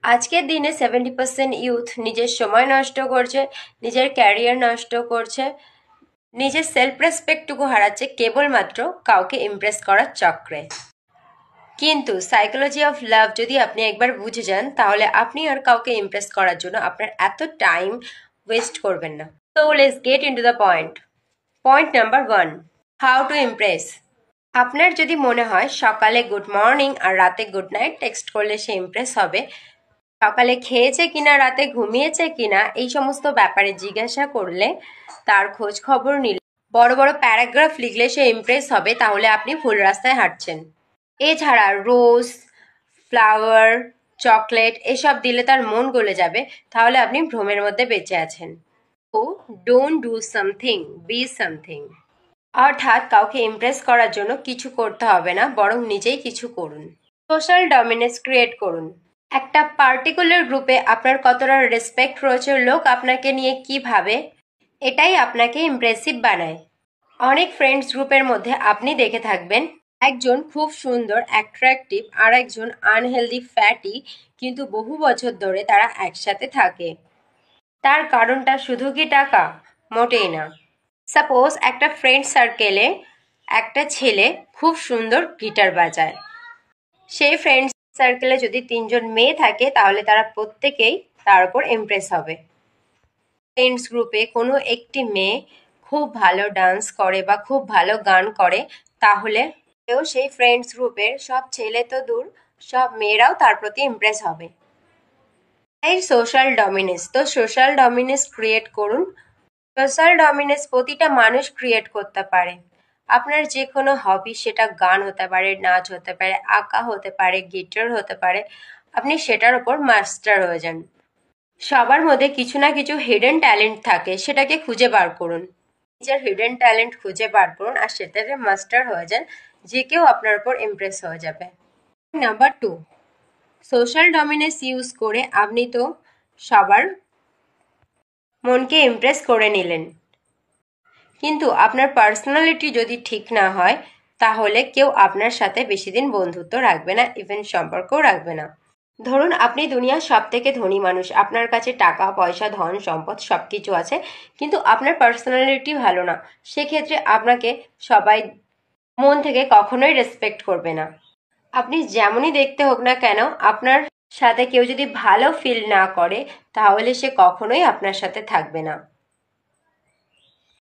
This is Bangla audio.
আজকের দিনে 70% ইউথ নিজের সময় নষ্ট করছে, নিজের ক্যারিয়ার নষ্ট করছে, নিজের সেলফ রেসপেক্টটুকু হারাচ্ছে কেবলমাত্র কাউকে ইমপ্রেস করার চক্রে। কিন্তু সাইকোলজি অফ লাভ যদি আপনি একবার বুঝে যান, তাহলে আপনি আর কাউকে ইমপ্রেস করার জন্য আপনার এত টাইম ওয়েস্ট করবেন না। So let's get into the point. Point number 1, how to Impress. আপনার যদি মনে হয় সকালে গুড মর্নিং আর রাতে গুড নাইট টেক্সট করলে সে ইমপ্রেস হবে, সকালে খেয়েছে কিনা, রাতে ঘুমিয়েছে কিনা, এই সমস্ত ব্যাপারে জিজ্ঞাসা করলে, তার খোঁজ খবর নিলে, বড় বড় প্যারাগ্রাফ লিখলে সে ইমপ্রেস হবে, তাহলে আপনি ভুল রাস্তায় হাঁটছেন। এছাড়া রোজ, ফ্লাওয়ার, চকলেট এসব দিলে তার মন গলে যাবে, তাহলে আপনি ভ্রমের মধ্যে বেঁচে আছেন। তো don't do something, be something. অর্থাৎ কাউকে ইমপ্রেস করার জন্য কিছু করতে হবে না, বরং নিজেই কিছু করুন। সোশ্যাল ডমিনেন্স ক্রিয়েট করুন। একটা পার্টিকুলার গ্রুপে আপনার কতটা রেসপেক্ট রয়েছে, লোক আপনাকে নিয়ে কি ভাবে, এটাই আপনাকে ইমপ্রেসিভ বানায়। অনেক ফ্রেন্ডস গ্রুপের মধ্যে আপনি দেখে থাকবেন, একজন খুব সুন্দর অ্যাট্রাকটিভ আর একজন আনহেলদি ফ্যাটি, কিন্তু বহু বছর ধরে তারা একসাথে থাকে। তার কারণটা শুধু কি টাকা? মোটেই না। সাপোজ একটা ফ্রেন্ড সার্কেলে একটা ছেলে খুব সুন্দর গিটার বাজায়। সেই ফ্রেন্ড সার্কেলে যদি 3জন মেয়ে থাকে, তাহলে তারা প্রত্যেকেই তার উপর ইমপ্রেস হবে। ফ্রেন্ডস গ্রুপে কোনো একটি মেয়ে খুব ভালো ডান্স করে বা খুব ভালো গান করে, তাহলে সেই ফ্রেন্ডস গ্রুপের সব ছেলে তো দূর, সব মেয়েরাও তার প্রতি ইমপ্রেস হবে। এই সোশ্যাল ডমিনেন্স, তো সোশ্যাল ডমিনেন্স ক্রিয়েট করুন। সোশ্যাল ডমিনেন্স প্রতিটা মানুষ ক্রিয়েট করতে পারে। আপনার যে কোনো হবি, সেটা গান হতে পারে, নাচ হতে পারে, আঁকা হতে পারে, গিটার হতে পারে, আপনি সেটার উপর মাস্টার হয়ে যান। সবার মধ্যে কিছু না কিছু হিডেন ট্যালেন্ট থাকে, সেটাকে খুঁজে বার করুন। নিজের হিডেন ট্যালেন্ট খুঁজে বার করুন আর সেটাতে মাস্টার হয়ে যান, যে কেউ আপনার উপর ইমপ্রেস হয়ে যাবে। নাম্বার 2, সোশ্যাল ডমিনেন্স ইউজ করে আপনি তো সবার মনকে ইমপ্রেস করে নিলেন, কিন্তু আপনার পার্সোনালিটি যদি ঠিক না হয়, তাহলে কেউ আপনার সাথে বেশি দিন বন্ধুত্ব রাখবে না, ইভেন সম্পর্কও রাখবে না। ধরুন আপনি দুনিয়ার সব থেকে ধনী মানুষ, আপনার কাছে টাকা পয়সা, ধন সম্পদ সবকিছু আছে, কিন্তু আপনার পার্সোনালিটি ভালো না, সেক্ষেত্রে আপনাকে সবাই মন থেকে কখনোই রেসপেক্ট করবে না। আপনি যেমনই দেখতে হোক না কেন, আপনার সাথে কেউ যদি ভালো ফিল না করে, তাহলে সে কখনোই আপনার সাথে থাকবে না।